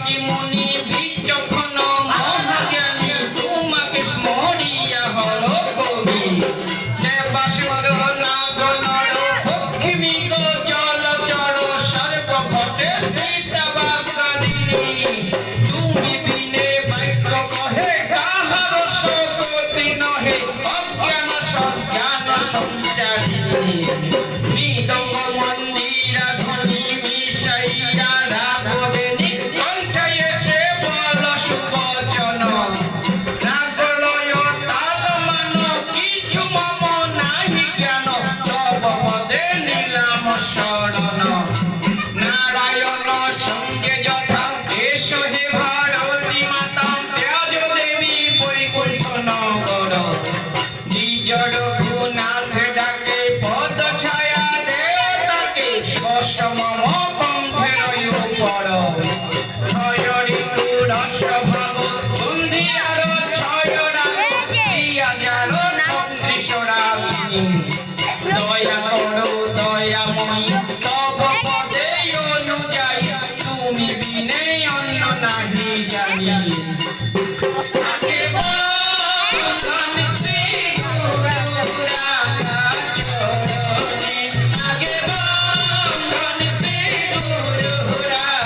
কি মনি বিচক্ষণ মহাজ্ঞানী তোমাকে স্মরিয়া হলো কবি দেবাসুর নাগ নর পক্ষিমী গো জলচর সর্ব ঘটে পিতাবাকাদিনী তুমি বিনে বাক্য কহে কাহার শক্তি নহে অজ্ঞান সজ্ঞান সঞ্চারিণী মৃদঙ্গ মন্দিরা ধ্বনি মিশাইয়া রাঘবেনী কণ্ঠে এসে বল সুবচন রাগলয় তাল মান কিছু মম নাহি জ্ঞান তব পদে নিলাম শরণ নারায়ণ সঙ্গে যথা এস হে ভারতী মাতা ত্যাজ দেবী বৈকুণ্ঠ নগর নিজ রঘুনাথ ডাকে পদ ছায়া দেবতাকে স্পষ্ট মম কণ্ঠের উপর ছয় ঋতু রস ভাগ সন্ধিয়ার ছয় রাগ দিয়া যার কণ্ঠেশ্বরাগিনী দয়া করো দয়াময়ী তব পদে অনুযায়ী তুমি বিনে অন্য নাহি জানি আগে বন্ধন শ্রী গুরুরাচরণে আগে বন্ধন শ্রী গুরুরাচরণে